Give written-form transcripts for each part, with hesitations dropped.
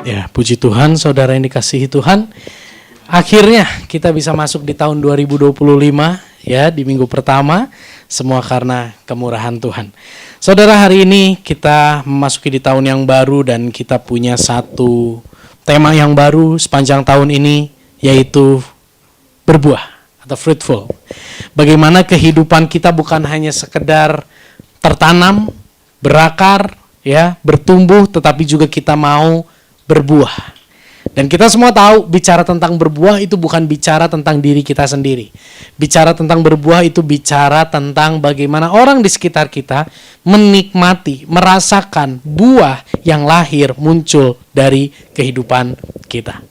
Ya, puji Tuhan, saudara yang dikasihi Tuhan. Akhirnya kita bisa masuk di tahun 2025 ya, di minggu pertama. Semua karena kemurahan Tuhan. Saudara, hari ini kita memasuki di tahun yang baru dan kita punya satu tema yang baru sepanjang tahun ini, yaitu berbuah atau fruitful. Bagaimana kehidupan kita bukan hanya sekedar tertanam, berakar, ya, bertumbuh, tetapi juga kita mau berbuah. Dan kita semua tahu bicara tentang berbuah itu bukan bicara tentang diri kita sendiri. Bicara tentang berbuah itu bicara tentang bagaimana orang di sekitar kita menikmati, merasakan buah yang lahir muncul dari kehidupan kita.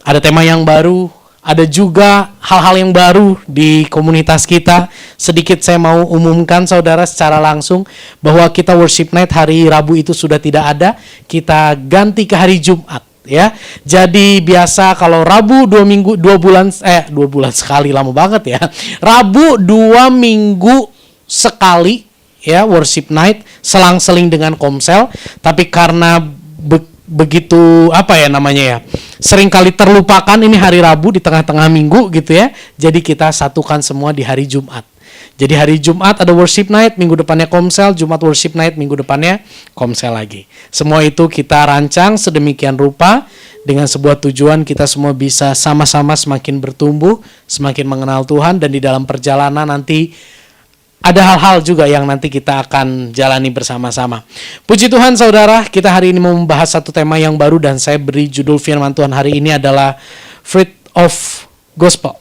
Ada tema yang baru, ada juga hal-hal yang baru di komunitas kita. Sedikit saya mau umumkan saudara secara langsung bahwa kita worship night hari Rabu itu sudah tidak ada. Kita ganti ke hari Jumat. Ya, jadi biasa kalau Rabu 2 bulan sekali, lama banget ya. Rabu 2 minggu sekali ya worship night, selang-seling dengan komsel. Tapi karena begitu sering kali terlupakan ini hari Rabu di tengah-tengah minggu gitu ya. Jadi kita satukan semua di hari Jumat. Jadi hari Jumat ada worship night, minggu depannya komsel, Jumat worship night, minggu depannya komsel lagi. Semua itu kita rancang sedemikian rupa dengan sebuah tujuan kita semua bisa sama-sama semakin bertumbuh, semakin mengenal Tuhan, dan di dalam perjalanan nanti ada hal-hal juga yang nanti kita akan jalani bersama-sama. Puji Tuhan saudara, kita hari ini mau membahas satu tema yang baru dan saya beri judul firman Tuhan hari ini adalah Fruit of Gospel,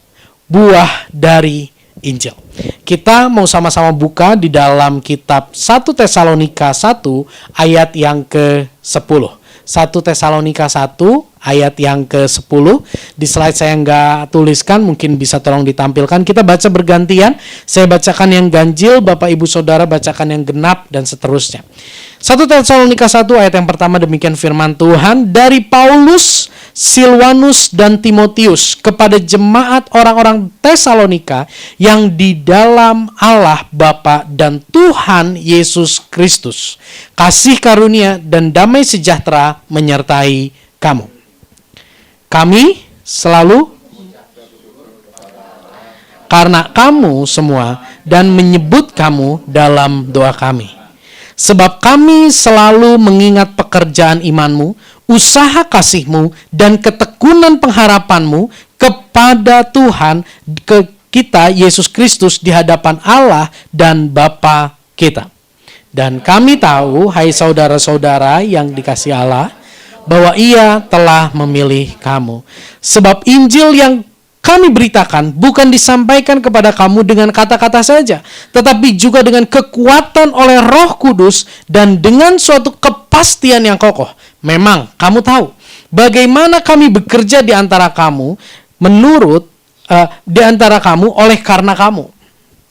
buah dari Injil. Kita mau sama-sama buka di dalam kitab 1 Tesalonika 1 ayat yang ke-10. 1 Tesalonika 1 ayat yang ke-10. Di slide saya nggak tuliskan, mungkin bisa tolong ditampilkan. Kita baca bergantian. Saya bacakan yang ganjil, Bapak Ibu Saudara bacakan yang genap, dan seterusnya. 1 Tesalonika 1 ayat yang pertama, demikian firman Tuhan. Dari Paulus, Silwanus, dan Timotius kepada jemaat orang-orang Tesalonika yang di dalam Allah Bapa dan Tuhan Yesus Kristus. Kasih karunia dan damai sejahtera menyertai kamu. Kami selalu karena kamu semua dan menyebut kamu dalam doa kami. Sebab kami selalu mengingat pekerjaan imanmu, usaha kasihmu, dan ketekunan pengharapanmu kepada Tuhan kita Yesus Kristus di hadapan Allah dan Bapa kita. Dan kami tahu, hai saudara-saudara yang dikasihi Allah, bahwa Ia telah memilih kamu. Sebab Injil yang kami beritakan bukan disampaikan kepada kamu dengan kata-kata saja, tetapi juga dengan kekuatan oleh Roh Kudus dan dengan suatu kepastian yang kokoh. Memang kamu tahu bagaimana kami bekerja di antara kamu oleh karena kamu.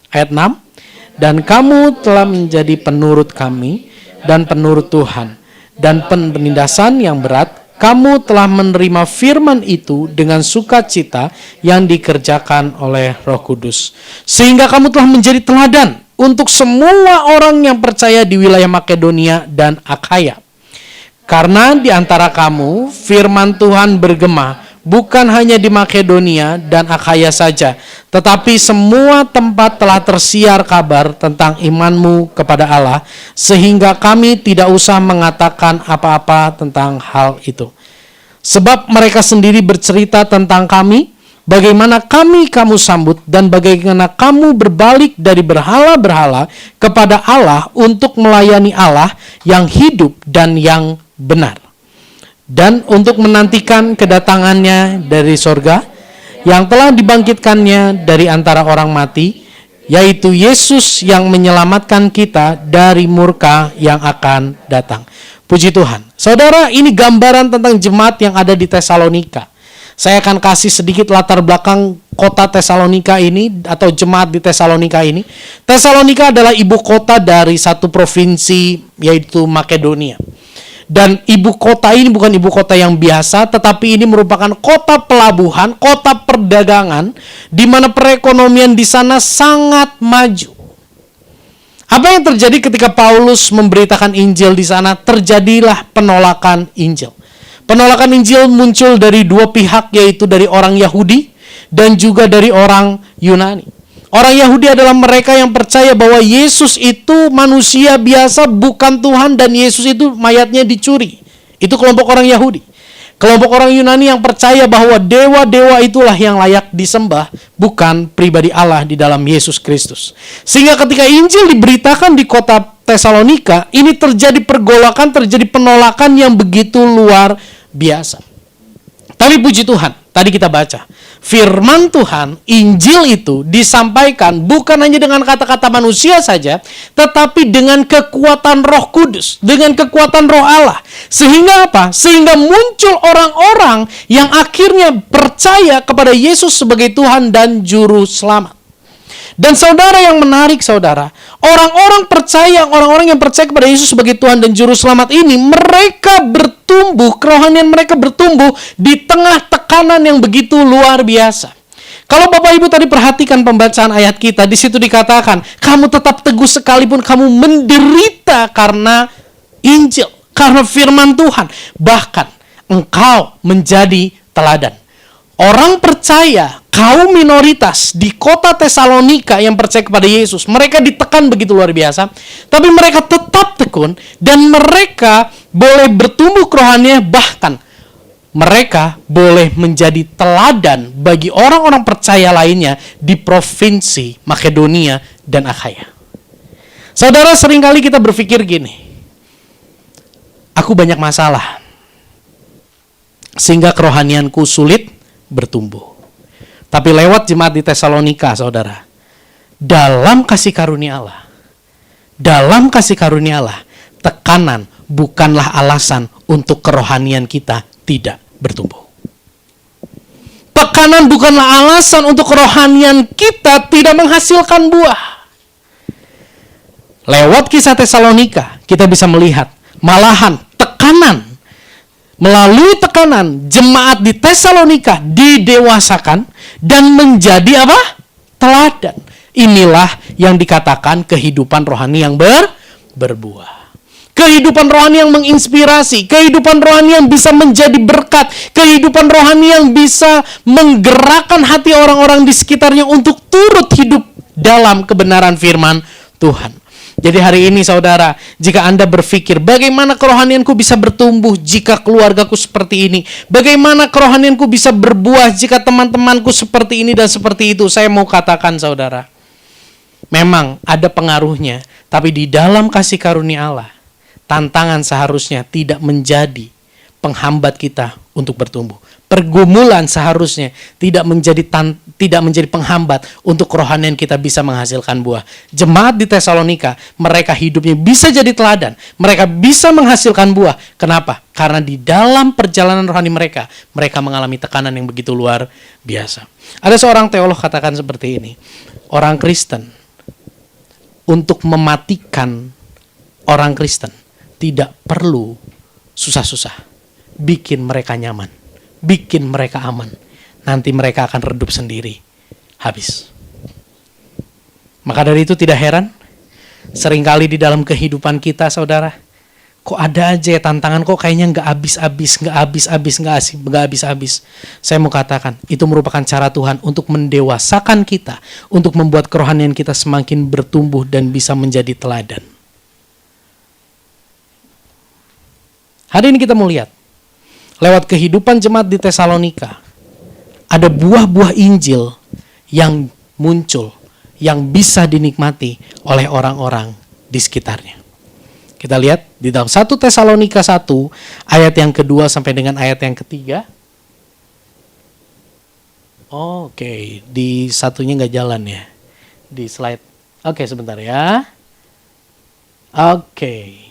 Ayat 6. Dan kamu telah menjadi penurut kami dan penurut Tuhan. Dan penindasan yang berat, kamu telah menerima firman itu dengan sukacita yang dikerjakan oleh Roh Kudus. Sehingga kamu telah menjadi teladan untuk semua orang yang percaya di wilayah Makedonia dan Akhaya. Karena di antara kamu firman Tuhan bergema, bukan hanya di Makedonia dan Akhaya saja, tetapi semua tempat telah tersiar kabar tentang imanmu kepada Allah, sehingga kami tidak usah mengatakan apa-apa tentang hal itu. Sebab mereka sendiri bercerita tentang kami, bagaimana kamu sambut, dan bagaimana kamu berbalik dari berhala-berhala kepada Allah untuk melayani Allah yang hidup dan yang benar. Dan untuk menantikan kedatangannya dari sorga yang telah dibangkitkannya dari antara orang mati, yaitu Yesus yang menyelamatkan kita dari murka yang akan datang. Puji Tuhan. Saudara, ini gambaran tentang jemaat yang ada di Tesalonika. Saya akan kasih sedikit latar belakang kota Tesalonika ini atau jemaat di Tesalonika ini. Tesalonika adalah ibu kota dari satu provinsi, yaitu Makedonia. Dan ibu kota ini bukan ibu kota yang biasa, tetapi ini merupakan kota pelabuhan, kota perdagangan, di mana perekonomian di sana sangat maju. Apa yang terjadi ketika Paulus memberitakan Injil di sana? Terjadilah penolakan Injil. Penolakan Injil muncul dari dua pihak, yaitu dari orang Yahudi dan juga dari orang Yunani. Orang Yahudi adalah mereka yang percaya bahwa Yesus itu manusia biasa, bukan Tuhan, dan Yesus itu mayatnya dicuri. Itu kelompok orang Yahudi. Kelompok orang Yunani yang percaya bahwa dewa-dewa itulah yang layak disembah, bukan pribadi Allah di dalam Yesus Kristus. Sehingga ketika Injil diberitakan di kota Tesalonika, ini terjadi pergolakan, terjadi penolakan yang begitu luar biasa. Tapi puji Tuhan, tadi kita baca, firman Tuhan, Injil itu disampaikan bukan hanya dengan kata-kata manusia saja, tetapi dengan kekuatan Roh Kudus, dengan kekuatan Roh Allah. Sehingga apa? Sehingga muncul orang-orang yang akhirnya percaya kepada Yesus sebagai Tuhan dan Juru Selamat. Dan saudara, yang menarik saudara, orang-orang yang percaya kepada Yesus sebagai Tuhan dan Juru Selamat ini, mereka bertumbuh, kerohanian mereka bertumbuh di tengah tekanan yang begitu luar biasa. Kalau Bapak Ibu tadi perhatikan pembacaan ayat kita, di situ dikatakan, kamu tetap teguh sekalipun kamu menderita karena Injil, karena firman Tuhan. Bahkan engkau menjadi teladan. Orang percaya, kaum minoritas di kota Tesalonika yang percaya kepada Yesus, mereka ditekan begitu luar biasa, tapi mereka tetap tekun dan mereka boleh bertumbuh kerohaniannya, bahkan mereka boleh menjadi teladan bagi orang-orang percaya lainnya di provinsi Makedonia dan Akhaya. Saudara, seringkali kita berpikir gini, aku banyak masalah sehingga kerohanianku sulit bertumbuh. Tapi lewat jemaat di Tesalonika, saudara, dalam kasih karunia Allah, tekanan bukanlah alasan untuk kerohanian kita tidak bertumbuh. Tekanan bukanlah alasan untuk kerohanian kita tidak menghasilkan buah. Lewat kisah Tesalonika, kita bisa melihat malahan tekanan, melalui tekanan, jemaat di Tesalonika didewasakan dan menjadi apa? Teladan. Inilah yang dikatakan kehidupan rohani yang berbuah. Kehidupan rohani yang menginspirasi, kehidupan rohani yang bisa menjadi berkat, kehidupan rohani yang bisa menggerakkan hati orang-orang di sekitarnya untuk turut hidup dalam kebenaran firman Tuhan. Jadi hari ini saudara, jika Anda berpikir bagaimana kerohanianku bisa bertumbuh jika keluargaku seperti ini, bagaimana kerohanianku bisa berbuah jika teman-temanku seperti ini dan seperti itu, saya mau katakan saudara, memang ada pengaruhnya, tapi di dalam kasih karunia Allah, tantangan seharusnya tidak menjadi penghambat kita untuk bertumbuh. Pergumulan seharusnya tidak menjadi penghambat untuk kerohanian kita bisa menghasilkan buah. Jemaat di Tesalonika, mereka hidupnya bisa jadi teladan. Mereka bisa menghasilkan buah. Kenapa? Karena di dalam perjalanan rohani mereka mengalami tekanan yang begitu luar biasa. Ada seorang teolog katakan seperti ini. Orang Kristen, untuk mematikan orang Kristen, tidak perlu susah-susah. Bikin mereka nyaman, bikin mereka aman. Nanti mereka akan redup sendiri, habis. Maka dari itu tidak heran, seringkali di dalam kehidupan kita saudara, kok ada aja tantangan, kok kayaknya nggak habis-habis. Saya mau katakan, itu merupakan cara Tuhan untuk mendewasakan kita, untuk membuat kerohanian kita semakin bertumbuh dan bisa menjadi teladan. Hari ini kita mau lihat, lewat kehidupan jemaat di Tesalonika, ada buah-buah Injil yang muncul, yang bisa dinikmati oleh orang-orang di sekitarnya. Kita lihat di dalam 1 Tesalonika 1, ayat yang kedua sampai dengan ayat yang ketiga. Oke, di satunya nggak jalan ya, di slide. Oke, sebentar ya. Oke.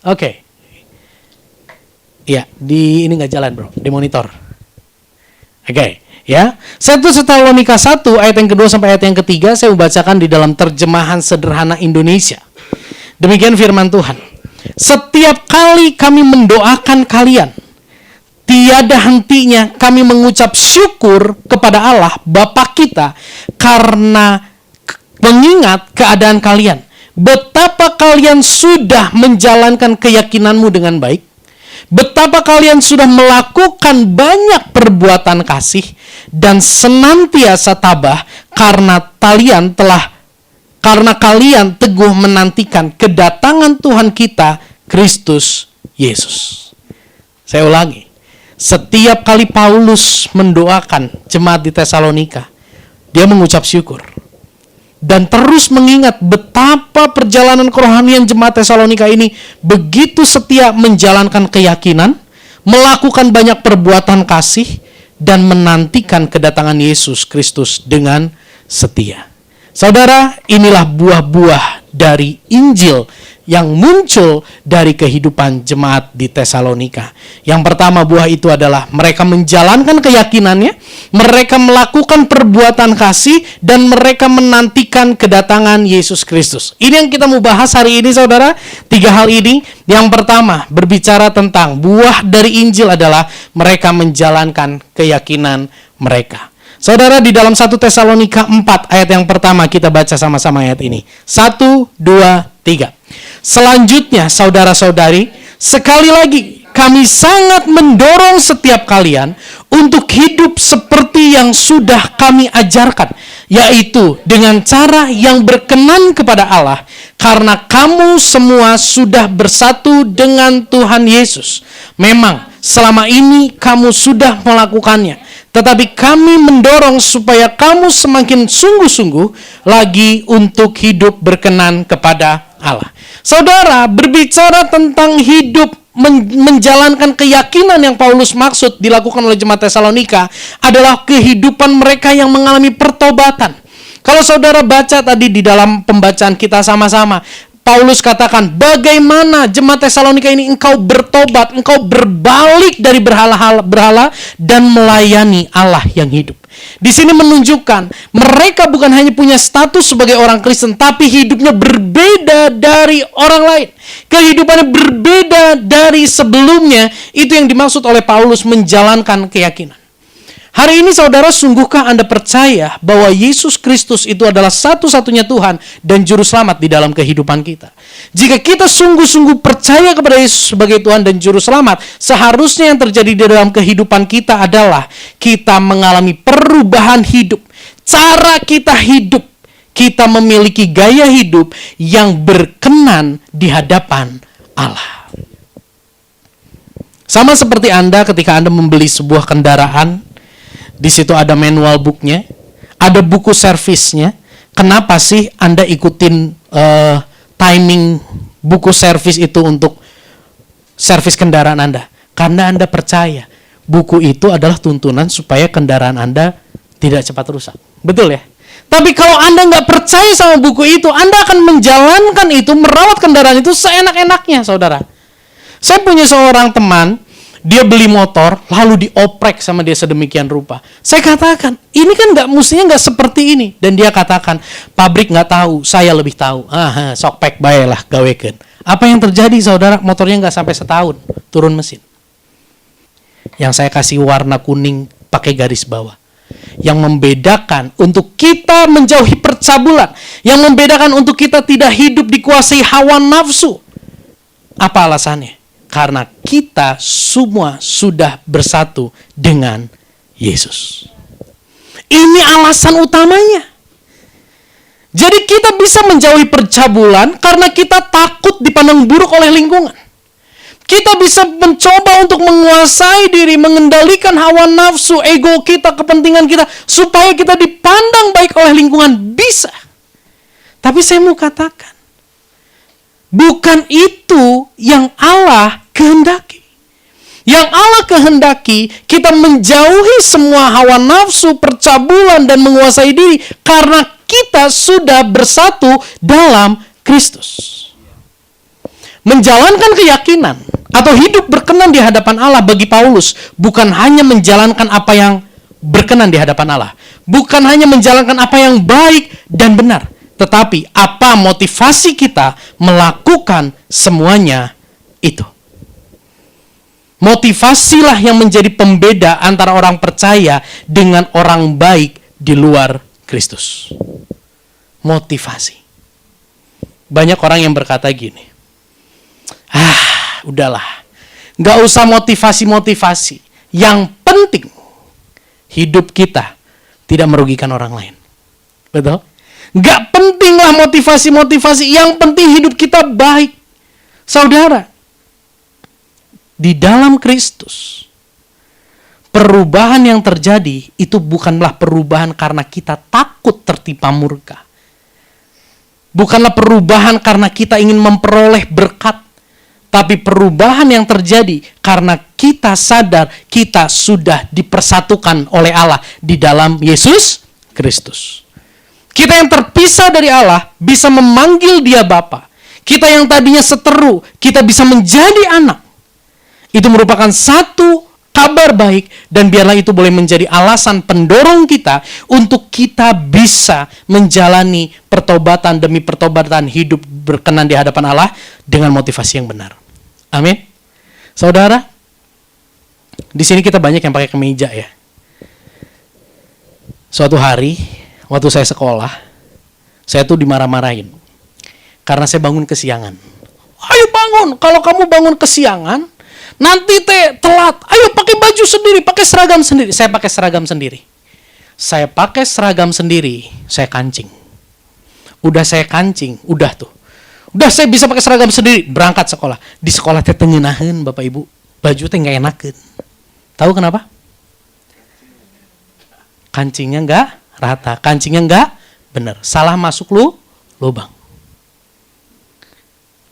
Oke. Ya, di ini nggak jalan bro, di monitor. Oke, ya. 1 Tesalonika 1 ayat yang kedua sampai ayat yang ketiga saya membacakan di dalam terjemahan sederhana Indonesia. Demikian firman Tuhan. Setiap kali kami mendoakan kalian, tiada hentinya kami mengucap syukur kepada Allah Bapa kita karena mengingat keadaan kalian. betapa kalian sudah menjalankan keyakinanmu dengan baik, betapa kalian sudah melakukan banyak perbuatan kasih dan senantiasa tabah karena kalian teguh menantikan kedatangan Tuhan kita Kristus Yesus. Saya ulangi, setiap kali Paulus mendoakan jemaat di Tesalonika, dia mengucap syukur dan terus mengingat betapa perjalanan kerohanian jemaat Tesalonika ini begitu setia menjalankan keyakinan, melakukan banyak perbuatan kasih, dan menantikan kedatangan Yesus Kristus dengan setia. Saudara, inilah buah-buah dari Injil yang muncul dari kehidupan jemaat di Tesalonika. Yang pertama, buah itu adalah mereka menjalankan keyakinannya, mereka melakukan perbuatan kasih, dan mereka menantikan kedatangan Yesus Kristus. Ini yang kita mau bahas hari ini, saudara. 3 hal ini. Yang pertama, berbicara tentang buah dari Injil adalah mereka menjalankan keyakinan mereka. Saudara, di dalam 1 Tesalonika 4 ayat yang pertama kita baca sama-sama ayat ini. 1, 2, 3. Selanjutnya, saudara-saudari, sekali lagi kami sangat mendorong setiap kalian untuk hidup seperti yang sudah kami ajarkan, yaitu dengan cara yang berkenan kepada Allah, karena kamu semua sudah bersatu dengan Tuhan Yesus. Memang selama ini kamu sudah melakukannya, tetapi kami mendorong supaya kamu semakin sungguh-sungguh lagi untuk hidup berkenan kepada Allah. Saudara, berbicara tentang hidup menjalankan keyakinan yang Paulus maksud dilakukan oleh jemaat Tesalonika adalah kehidupan mereka yang mengalami pertobatan. Kalau saudara baca tadi di dalam pembacaan kita sama-sama, Paulus katakan, bagaimana jemaat Tesalonika ini engkau bertobat, engkau berbalik dari berhala dan melayani Allah yang hidup. Di sini menunjukkan mereka bukan hanya punya status sebagai orang Kristen, tapi hidupnya berbeda dari orang lain. Kehidupannya berbeda dari sebelumnya. Itu yang dimaksud oleh Paulus menjalankan keyakinan. Hari ini saudara, sungguhkah Anda percaya bahwa Yesus Kristus itu adalah satu-satunya Tuhan dan Juru Selamat di dalam kehidupan kita? Jika kita sungguh-sungguh percaya kepada Yesus sebagai Tuhan dan Juru Selamat, seharusnya yang terjadi di dalam kehidupan kita adalah kita mengalami perubahan hidup. Cara kita hidup, kita memiliki gaya hidup yang berkenan di hadapan Allah. Sama seperti Anda ketika Anda membeli sebuah kendaraan, di situ ada manual booknya, ada buku servisnya. Kenapa sih Anda ikutin timing buku servis itu untuk servis kendaraan Anda? Karena Anda percaya buku itu adalah tuntunan supaya kendaraan Anda tidak cepat rusak. Betul ya? Tapi kalau Anda nggak percaya sama buku itu, Anda akan menjalankan itu, merawat kendaraan itu seenak-enaknya, saudara. Saya punya seorang teman, dia beli motor, lalu dioprek sama dia sedemikian rupa. Saya katakan, ini kan mestinya nggak seperti ini. Dan dia katakan, pabrik nggak tahu, saya lebih tahu. Sok pek baiklah, gawekeun. Apa yang terjadi, saudara? Motornya nggak sampai setahun, turun mesin. Yang saya kasih warna kuning pakai garis bawah. Yang membedakan untuk kita menjauhi percabulan. Yang membedakan untuk kita tidak hidup dikuasai hawa nafsu. Apa alasannya? Karena kita semua sudah bersatu dengan Yesus. Ini alasan utamanya. Jadi kita bisa menjauhi percabulan karena kita takut dipandang buruk oleh lingkungan. Kita bisa mencoba untuk menguasai diri, mengendalikan hawa nafsu, ego kita, kepentingan kita, supaya kita dipandang baik oleh lingkungan. Bisa. Tapi saya mau katakan, bukan itu yang Allah kehendaki. Yang Allah kehendaki, kita menjauhi semua hawa nafsu, percabulan, dan menguasai diri, karena kita sudah bersatu dalam Kristus. Menjalankan keyakinan atau hidup berkenan di hadapan Allah bagi Paulus bukan hanya menjalankan apa yang berkenan di hadapan Allah, bukan hanya menjalankan apa yang baik dan benar, tetapi apa motivasi kita melakukan semuanya itu. Motivasilah yang menjadi pembeda antara orang percaya dengan orang baik di luar Kristus. Motivasi. banyak orang yang berkata gini, udahlah, gak usah motivasi-motivasi. Yang penting, hidup kita tidak merugikan orang lain. Betul? Gak pentinglah motivasi-motivasi, yang penting hidup kita baik. Saudara, di dalam Kristus, perubahan yang terjadi itu bukanlah perubahan karena kita takut tertimpa murka. Bukanlah perubahan karena kita ingin memperoleh berkat. Tapi perubahan yang terjadi karena kita sadar kita sudah dipersatukan oleh Allah di dalam Yesus Kristus. Kita yang terpisah dari Allah bisa memanggil Dia Bapa. Kita yang tadinya seteru, kita bisa menjadi anak. Itu merupakan satu kabar baik, dan biarlah itu boleh menjadi alasan pendorong kita untuk kita bisa menjalani pertobatan demi pertobatan, hidup berkenan di hadapan Allah dengan motivasi yang benar. Amin. Saudara, di sini kita banyak yang pakai kemeja ya. Suatu hari waktu saya sekolah, saya tuh dimarah-marahin karena saya bangun kesiangan. Ayo bangun, kalau kamu bangun kesiangan nanti telat. Ayo pakai baju sendiri, pakai seragam sendiri. Saya pakai seragam sendiri. Saya pakai seragam sendiri, saya kancing. Udah saya kancing, udah Udah saya bisa pakai seragam sendiri, berangkat sekolah. Di sekolah teh tengenaheun Bapak Ibu. Baju teh enggak enakeun. Tahu kenapa? Kancingnya enggak rata, kancingnya enggak benar. Salah masuk lubang.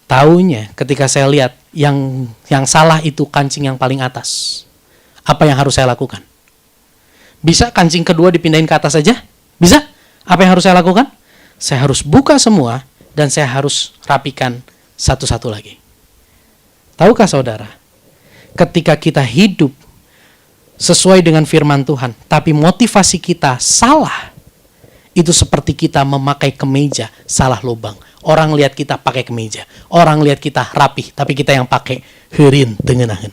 Taunya ketika saya lihat yang salah itu kancing yang paling atas. Apa yang harus saya lakukan? Bisa kancing kedua dipindahin ke atas saja? Bisa? Apa yang harus saya lakukan? Saya harus buka semua dan saya harus rapikan satu-satu lagi. Tahukah saudara, ketika kita hidup sesuai dengan firman Tuhan, tapi motivasi kita salah, itu seperti kita memakai kemeja salah lubang. Orang lihat kita pakai kemeja, orang lihat kita rapih, tapi kita yang pakai heureun tengenaheun.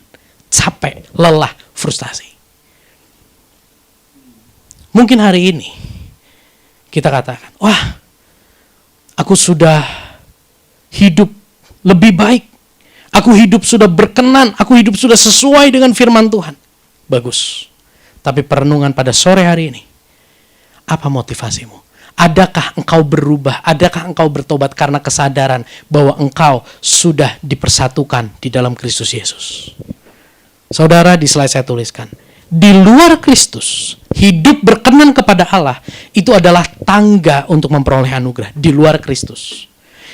Capek, lelah, frustasi. Mungkin hari ini kita katakan, wah, aku sudah hidup lebih baik. Aku hidup sudah berkenan. Aku hidup sudah sesuai dengan firman Tuhan. Bagus. Tapi perenungan pada sore hari ini. Apa motivasimu? Adakah engkau berubah? Adakah engkau bertobat karena kesadaran bahwa engkau sudah dipersatukan di dalam Kristus Yesus? Saudara, di slide saya tuliskan. Di luar Kristus, hidup berkenan kepada Allah, itu adalah tangga untuk memperoleh anugerah. Di luar Kristus.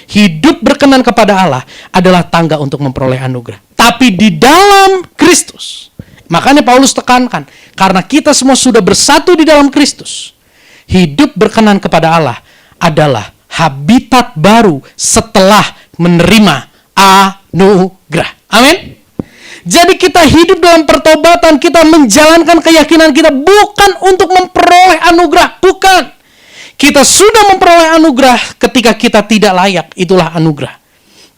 Hidup berkenan kepada Allah adalah tangga untuk memperoleh anugerah. Tapi di dalam Kristus, makanya Paulus tekankan, karena kita semua sudah bersatu di dalam Kristus, hidup berkenan kepada Allah adalah habitat baru setelah menerima anugerah. Amin. Jadi kita hidup dalam pertobatan, kita menjalankan keyakinan kita bukan untuk memperoleh anugerah, bukan. Kita sudah memperoleh anugerah ketika kita tidak layak, itulah anugerah.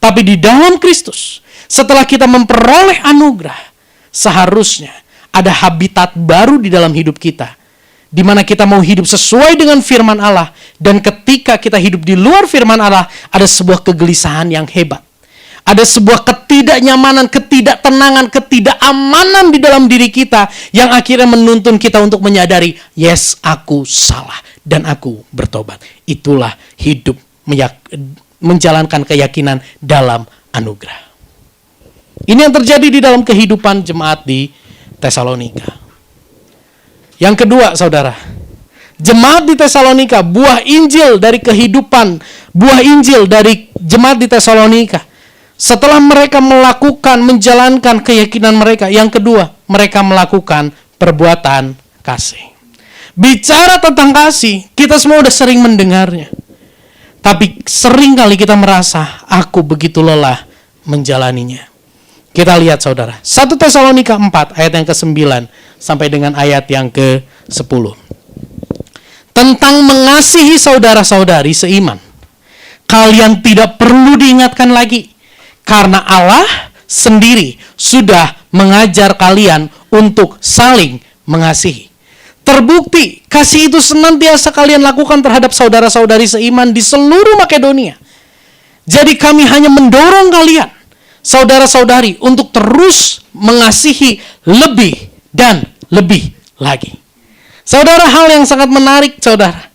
Tapi di dalam Kristus, setelah kita memperoleh anugerah, seharusnya ada habitat baru di dalam hidup kita, di mana kita mau hidup sesuai dengan firman Allah, dan ketika kita hidup di luar firman Allah, ada sebuah kegelisahan yang hebat. Ada sebuah ketidaknyamanan, ketidaktenangan, ketidakamanan di dalam diri kita yang akhirnya menuntun kita untuk menyadari, yes, aku salah dan aku bertobat. Itulah hidup menjalankan keyakinan dalam anugerah. Ini yang terjadi di dalam kehidupan jemaat di Tesalonika. Yang kedua, saudara, jemaat di Tesalonika, buah Injil dari kehidupan, buah Injil dari jemaat di Tesalonika. Setelah mereka melakukan, menjalankan keyakinan mereka, yang kedua, mereka melakukan perbuatan kasih. Bicara tentang kasih, kita semua udah sering mendengarnya. Tapi sering kali kita merasa, aku begitu lelah menjalaninya. Kita lihat saudara, 1 Tesalonika 4 ayat yang ke-9 sampai dengan ayat yang ke-10. Tentang mengasihi saudara-saudari seiman. Kalian tidak perlu diingatkan lagi. Karena Allah sendiri sudah mengajar kalian untuk saling mengasihi. Terbukti, kasih itu senantiasa kalian lakukan terhadap saudara-saudari seiman di seluruh Makedonia. Jadi kami hanya mendorong kalian, saudara-saudari, untuk terus mengasihi lebih dan lebih lagi. Saudara, hal yang sangat menarik, saudara.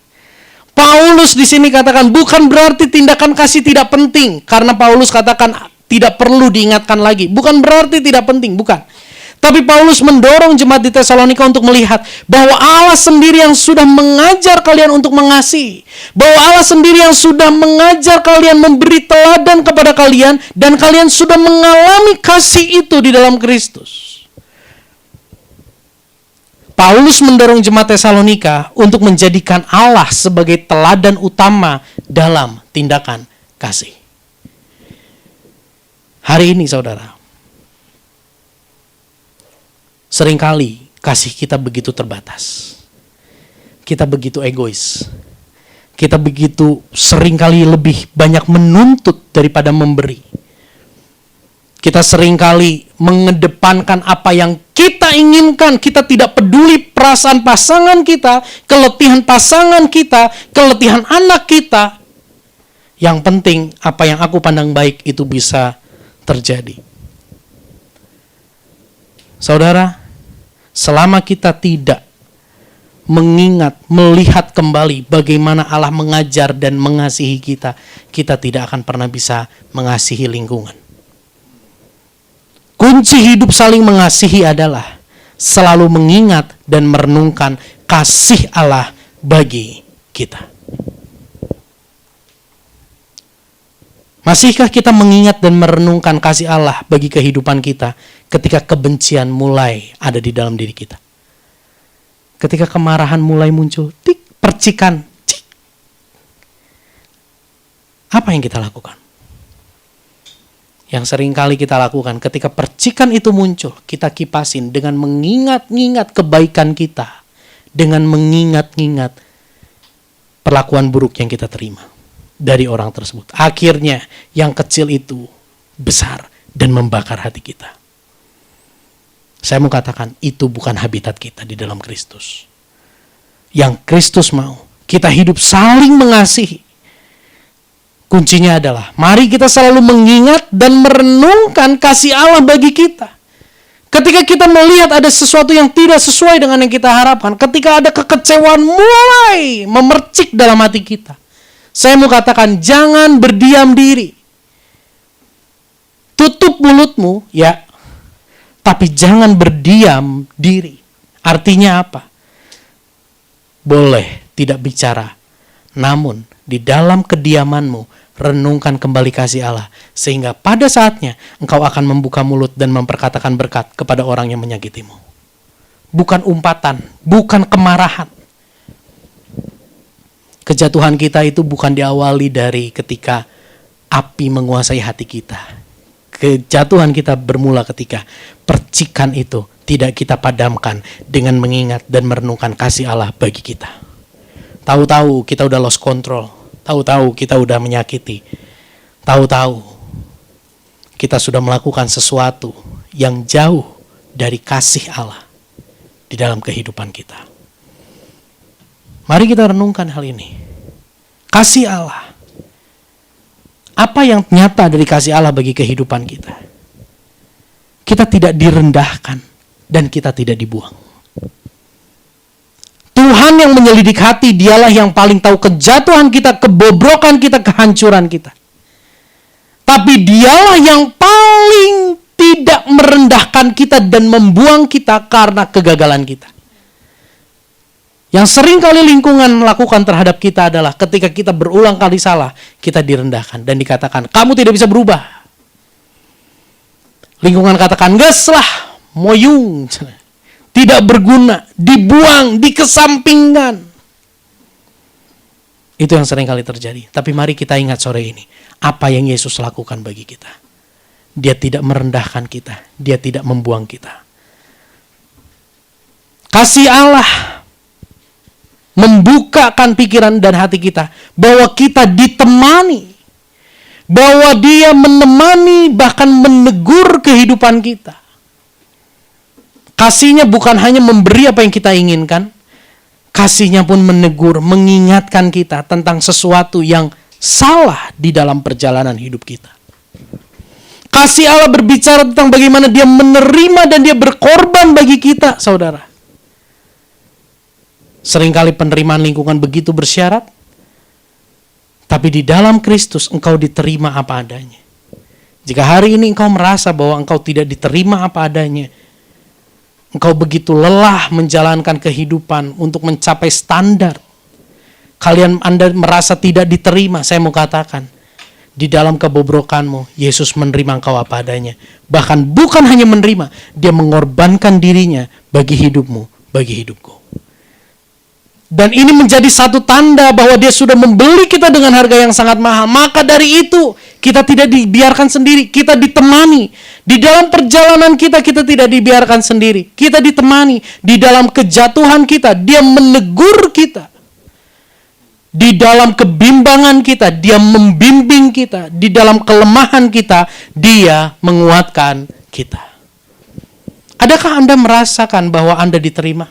Paulus di sini katakan bukan berarti tindakan kasih tidak penting, karena Paulus katakan tidak perlu diingatkan lagi. Bukan berarti tidak penting, bukan. Tapi Paulus mendorong jemaat di Tesalonika untuk melihat bahwa Allah sendiri yang sudah mengajar kalian untuk mengasihi. Bahwa Allah sendiri yang sudah mengajar kalian, memberi teladan kepada kalian, dan kalian sudah mengalami kasih itu di dalam Kristus. Paulus mendorong jemaat Tesalonika untuk menjadikan Allah sebagai teladan utama dalam tindakan kasih. Hari ini, saudara, seringkali kasih kita begitu terbatas. Kita begitu egois. Kita begitu seringkali lebih banyak menuntut daripada memberi. Kita seringkali mengedepankan apa yang kita inginkan. Kita tidak peduli perasaan pasangan kita, keletihan pasangan kita, keletihan anak kita. Yang penting apa yang aku pandang baik itu bisa terjadi. Saudara, selama kita tidak mengingat, melihat kembali bagaimana Allah mengajar dan mengasihi kita, kita tidak akan pernah bisa mengasihi lingkungan. Kunci hidup saling mengasihi adalah selalu mengingat dan merenungkan kasih Allah bagi kita. Masihkah kita mengingat dan merenungkan kasih Allah bagi kehidupan kita ketika kebencian mulai ada di dalam diri kita? Ketika kemarahan mulai muncul, percikan, apa yang kita lakukan? Yang sering kali kita lakukan ketika percikan itu muncul, kita kipasin dengan mengingat-ingat kebaikan kita, dengan mengingat-ingat perlakuan buruk yang kita terima dari orang tersebut. Akhirnya yang kecil itu besar dan membakar hati kita. Saya mau katakan itu bukan habitat kita di dalam Kristus. Yang Kristus mau, kita hidup saling mengasihi. Kuncinya adalah mari kita selalu mengingat dan merenungkan kasih Allah bagi kita. Ketika kita melihat ada sesuatu yang tidak sesuai dengan yang kita harapkan, ketika ada kekecewaan mulai memercik dalam hati kita, saya mau katakan jangan berdiam diri. Tutup mulutmu, ya, tapi jangan berdiam diri. Artinya apa? Boleh tidak bicara, namun di dalam kediamanmu renungkan kembali kasih Allah, sehingga pada saatnya engkau akan membuka mulut dan memperkatakan berkat kepada orang yang menyakitimu. Bukan umpatan, bukan kemarahan. Kejatuhan kita itu bukan diawali dari ketika api menguasai hati kita. Kejatuhan kita bermula ketika percikan itu tidak kita padamkan dengan mengingat dan merenungkan kasih Allah bagi kita. Tahu-tahu kita udah lost control. Tahu-tahu kita udah menyakiti. Tahu-tahu kita sudah melakukan sesuatu yang jauh dari kasih Allah di dalam kehidupan kita. Mari kita renungkan hal ini. Kasih Allah. Apa yang nyata dari kasih Allah bagi kehidupan kita? Kita tidak direndahkan dan kita tidak dibuang. Tuhan yang menyelidik hati, dialah yang paling tahu kejatuhan kita, kebobrokan kita, kehancuran kita. Tapi dialah yang paling tidak merendahkan kita dan membuang kita karena kegagalan kita. Yang sering kali lingkungan lakukan terhadap kita adalah ketika kita berulang kali salah, kita direndahkan dan dikatakan, kamu tidak bisa berubah. Lingkungan katakan, gas lah, moyung. Tidak berguna, dibuang, dikesampingkan. Itu yang sering kali terjadi. Tapi mari kita ingat sore ini, apa yang Yesus lakukan bagi kita. Dia tidak merendahkan kita, dia tidak membuang kita. Kasih Allah membukakan pikiran dan hati kita, bahwa kita ditemani, bahwa dia menemani, bahkan menegur kehidupan kita. Kasihnya bukan hanya memberi apa yang kita inginkan, kasihnya pun menegur, mengingatkan kita tentang sesuatu yang salah di dalam perjalanan hidup kita. Kasih Allah berbicara tentang bagaimana dia menerima dan dia berkorban bagi kita, saudara. Seringkali penerimaan lingkungan begitu bersyarat, tapi di dalam Kristus engkau diterima apa adanya. Jika hari ini engkau merasa bahwa engkau tidak diterima apa adanya, engkau begitu lelah menjalankan kehidupan untuk mencapai standar, Anda merasa tidak diterima, saya mau katakan, di dalam kebobrokanmu, Yesus menerima engkau apa adanya. Bahkan bukan hanya menerima, dia mengorbankan dirinya bagi hidupmu, bagi hidupku. Dan ini menjadi satu tanda bahwa dia sudah membeli kita dengan harga yang sangat mahal. Maka dari itu, kita tidak dibiarkan sendiri, kita ditemani. Di dalam perjalanan kita tidak dibiarkan sendiri. Kita ditemani. Di dalam kejatuhan kita, dia menegur kita. Di dalam kebimbangan kita, dia membimbing kita. Di dalam kelemahan kita, dia menguatkan kita. Adakah Anda merasakan bahwa Anda diterima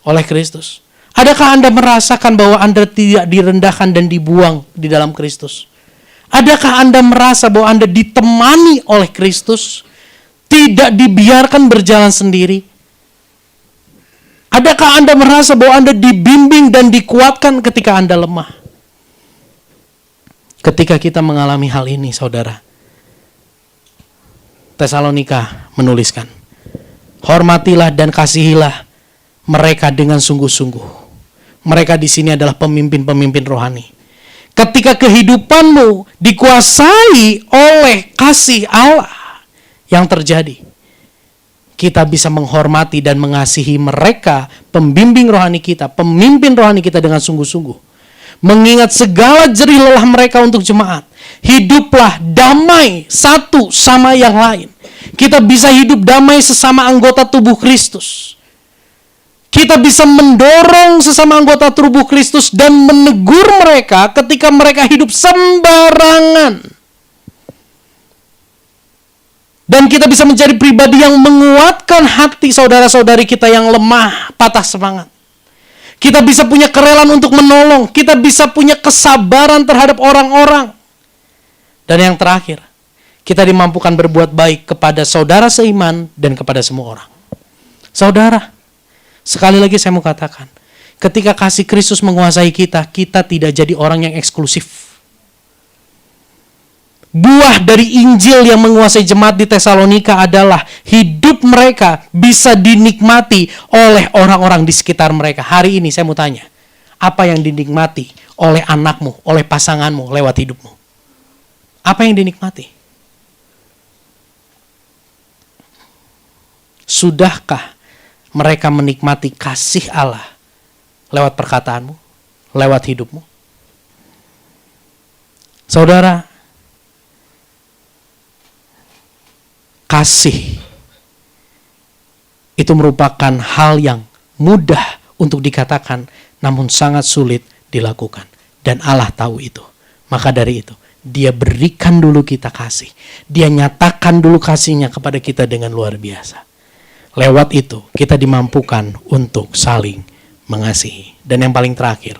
oleh Kristus? Adakah Anda merasakan bahwa Anda tidak direndahkan dan dibuang di dalam Kristus? Adakah Anda merasa bahwa Anda ditemani oleh Kristus? Tidak dibiarkan berjalan sendiri? Adakah Anda merasa bahwa Anda dibimbing dan dikuatkan ketika Anda lemah? Ketika kita mengalami hal ini, saudara, Tesalonika menuliskan, hormatilah dan kasihilah mereka dengan sungguh-sungguh. Mereka di sini adalah pemimpin-pemimpin rohani. Ketika kehidupanmu dikuasai oleh kasih Allah yang terjadi, kita bisa menghormati dan mengasihi mereka, pembimbing rohani kita, pemimpin rohani kita dengan sungguh-sungguh. Mengingat segala jerih lelah mereka untuk jemaat. Hiduplah damai satu sama yang lain. Kita bisa hidup damai sesama anggota tubuh Kristus. Kita bisa mendorong sesama anggota tubuh Kristus dan menegur mereka ketika mereka hidup sembarangan. Dan kita bisa menjadi pribadi yang menguatkan hati saudara-saudari kita yang lemah, patah semangat. Kita bisa punya kerelaan untuk menolong. Kita bisa punya kesabaran terhadap orang-orang. Dan yang terakhir, kita dimampukan berbuat baik kepada saudara seiman dan kepada semua orang. Saudara, sekali lagi saya mau katakan, ketika kasih Kristus menguasai kita, kita tidak jadi orang yang eksklusif. Buah dari Injil yang menguasai jemaat di Tesalonika adalah hidup mereka bisa dinikmati oleh orang-orang di sekitar mereka. Hari ini saya mau tanya, apa yang dinikmati oleh anakmu, oleh pasanganmu lewat hidupmu? Apa yang dinikmati? Sudahkah mereka menikmati kasih Allah lewat perkataanmu, lewat hidupmu? Saudara, kasih itu merupakan hal yang mudah untuk dikatakan, namun sangat sulit dilakukan. Dan Allah tahu itu. Maka dari itu, dia berikan dulu kita kasih. Dia nyatakan dulu kasihnya kepada kita dengan luar biasa. Lewat itu, kita dimampukan untuk saling mengasihi. Dan yang paling terakhir,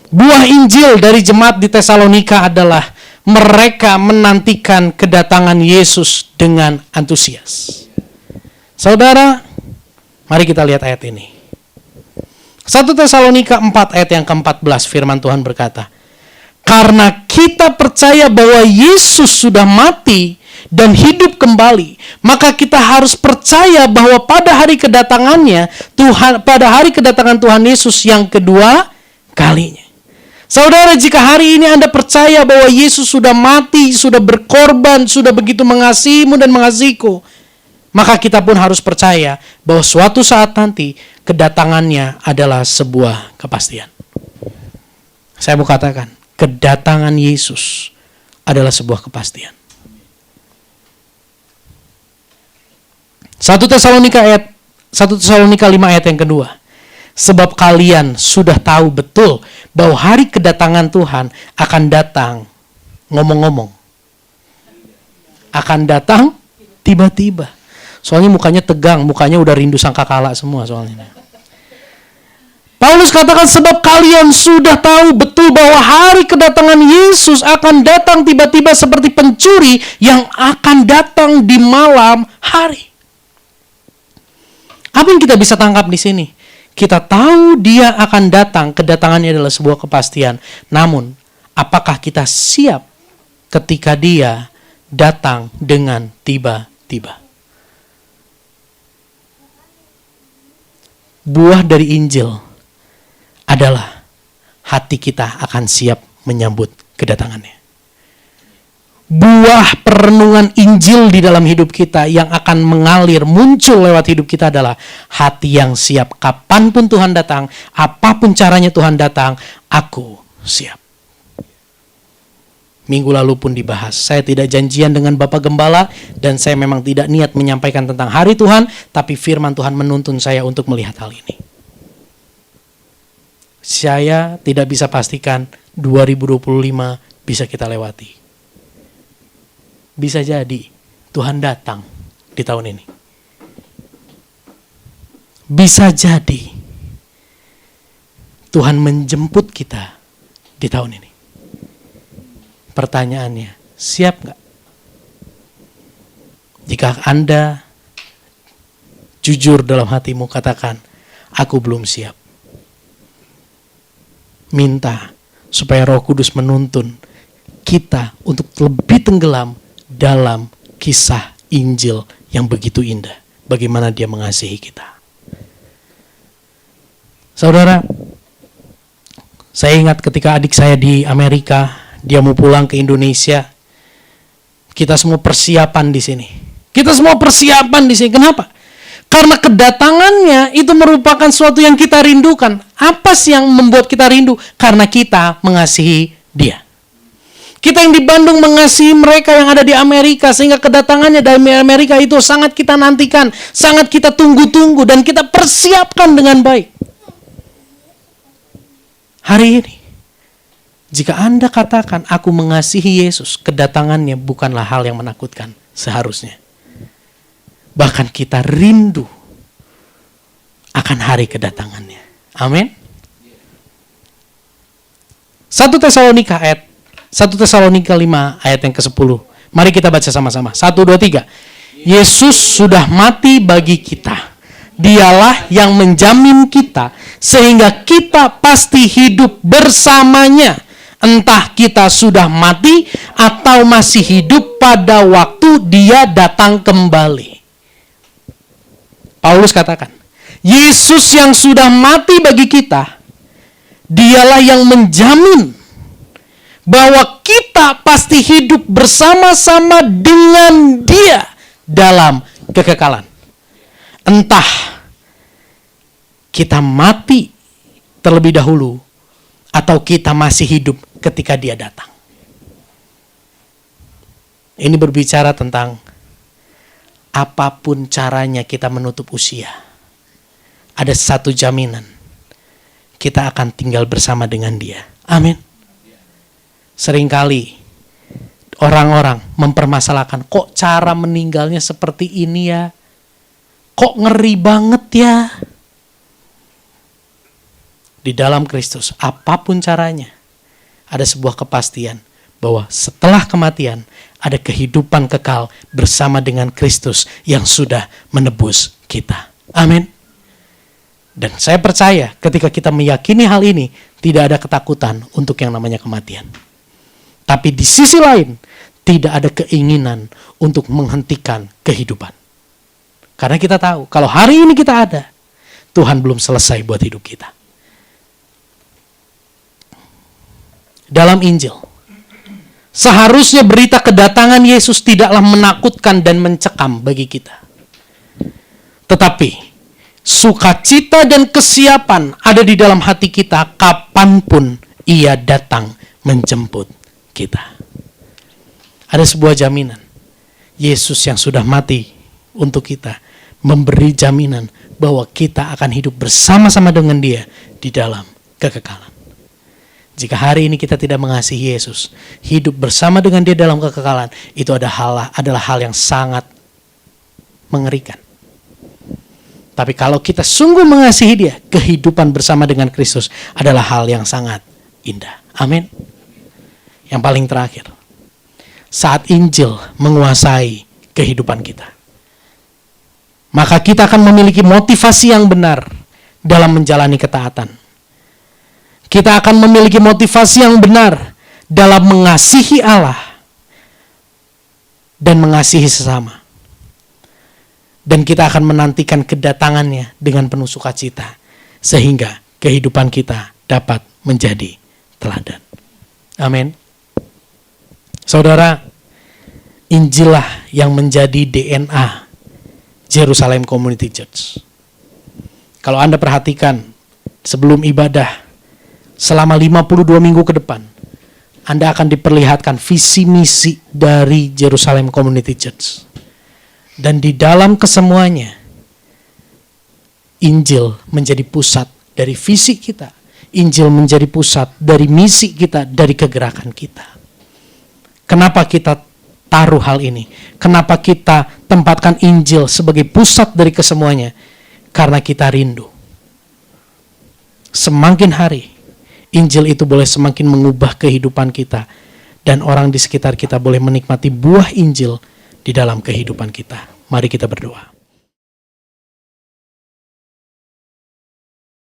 buah Injil dari jemaat di Tesalonika adalah mereka menantikan kedatangan Yesus dengan antusias. Saudara, mari kita lihat ayat ini. 1 Tesalonika 4 ayat yang ke-14, firman Tuhan berkata, karena kita percaya bahwa Yesus sudah mati dan hidup kembali, maka kita harus percaya bahwa pada hari kedatangannya, pada hari kedatangan Tuhan Yesus yang kedua kalinya. Saudara, jika hari ini Anda percaya bahwa Yesus sudah mati, sudah berkorban, sudah begitu mengasihimu dan mengasihiku, maka kita pun harus percaya bahwa suatu saat nanti kedatangannya adalah sebuah kepastian. Saya mau katakan, kedatangan Yesus adalah sebuah kepastian. 1 Tesalonika 5 ayat yang kedua. Sebab kalian sudah tahu betul bahwa hari kedatangan Tuhan akan datang, ngomong-ngomong, akan datang tiba-tiba. Soalnya mukanya tegang, mukanya udah rindu sangkakala semua soalnya. Paulus katakan sebab kalian sudah tahu betul bahwa hari kedatangan Yesus akan datang tiba-tiba seperti pencuri yang akan datang di malam hari. Apa yang kita bisa tangkap di sini? Kita tahu dia akan datang, kedatangannya adalah sebuah kepastian. Namun, apakah kita siap ketika dia datang dengan tiba-tiba? Buah dari Injil adalah hati kita akan siap menyambut kedatangannya. Buah perenungan Injil di dalam hidup kita yang akan mengalir, muncul lewat hidup kita adalah hati yang siap. Kapanpun Tuhan datang, apapun caranya Tuhan datang, aku siap. Minggu lalu pun dibahas. Saya tidak janjian dengan Bapak Gembala dan saya memang tidak niat menyampaikan tentang hari Tuhan, tapi firman Tuhan menuntun saya untuk melihat hal ini. Saya tidak bisa pastikan 2025 bisa kita lewati. Bisa jadi Tuhan datang di tahun ini. Bisa jadi Tuhan menjemput kita di tahun ini. Pertanyaannya, siap nggak? Jika Anda jujur dalam hatimu katakan, aku belum siap. Minta supaya Roh Kudus menuntun kita untuk lebih tenggelam dalam kisah Injil yang begitu indah. Bagaimana dia mengasihi kita. Saudara, saya ingat ketika adik saya di Amerika, dia mau pulang ke Indonesia. Kita semua persiapan di sini. Kenapa? Karena kedatangannya itu merupakan sesuatu yang kita rindukan. Apa sih yang membuat kita rindu? Karena kita mengasihi dia. Kita yang di Bandung mengasihi mereka yang ada di Amerika, sehingga kedatangannya dari Amerika itu sangat kita nantikan, sangat kita tunggu-tunggu, dan kita persiapkan dengan baik. Hari ini, jika Anda katakan, aku mengasihi Yesus, kedatangannya bukanlah hal yang menakutkan seharusnya. Bahkan kita rindu akan hari kedatangannya. Amin. 1 Tesalonika 5 ayat yang ke-10. Mari kita baca sama-sama. 1, 2, 3. Yesus sudah mati bagi kita. Dialah yang menjamin kita sehingga kita pasti hidup bersamanya. Entah kita sudah mati atau masih hidup pada waktu dia datang kembali. Paulus katakan, Yesus yang sudah mati bagi kita, dialah yang menjamin bahwa kita pasti hidup bersama-sama dengan dia dalam kekekalan. Entah kita mati terlebih dahulu atau kita masih hidup ketika dia datang. Ini berbicara tentang apapun caranya kita menutup usia, ada satu jaminan, kita akan tinggal bersama dengan dia. Amin. Seringkali orang-orang mempermasalahkan, kok cara meninggalnya seperti ini ya? Kok ngeri banget ya? Di dalam Kristus, apapun caranya, ada sebuah kepastian bahwa setelah kematian, ada kehidupan kekal bersama dengan Kristus yang sudah menebus kita. Amin. Dan saya percaya ketika kita meyakini hal ini, tidak ada ketakutan untuk yang namanya kematian. Tapi di sisi lain, tidak ada keinginan untuk menghentikan kehidupan. Karena kita tahu, kalau hari ini kita ada, Tuhan belum selesai buat hidup kita. Dalam Injil, seharusnya berita kedatangan Yesus tidaklah menakutkan dan mencekam bagi kita. Tetapi, sukacita dan kesiapan ada di dalam hati kita kapanpun ia datang menjemput kita. Ada sebuah jaminan. Yesus yang sudah mati untuk kita memberi jaminan bahwa kita akan hidup bersama-sama dengan dia di dalam kekekalan. Jika hari ini kita tidak mengasihi Yesus, hidup bersama dengan dia dalam kekekalan, itu adalah hal yang sangat mengerikan. Tapi kalau kita sungguh mengasihi dia, kehidupan bersama dengan Kristus adalah hal yang sangat indah. Amin. Yang paling terakhir, saat Injil menguasai kehidupan kita, maka kita akan memiliki motivasi yang benar dalam menjalani ketaatan. Kita akan memiliki motivasi yang benar dalam mengasihi Allah dan mengasihi sesama. Dan kita akan menantikan kedatangannya dengan penuh sukacita, sehingga kehidupan kita dapat menjadi teladan. Amin. Saudara, Injillah yang menjadi DNA Jerusalem Community Church. Kalau Anda perhatikan, sebelum ibadah, selama 52 minggu ke depan, Anda akan diperlihatkan visi misi dari Jerusalem Community Church. Dan di dalam kesemuanya, Injil menjadi pusat dari visi kita. Injil menjadi pusat dari misi kita, dari kegerakan kita. Kenapa kita taruh hal ini? Kenapa kita tempatkan Injil sebagai pusat dari kesemuanya? Karena kita rindu. Semakin hari, Injil itu boleh semakin mengubah kehidupan kita. Dan orang di sekitar kita boleh menikmati buah Injil di dalam kehidupan kita. Mari kita berdoa.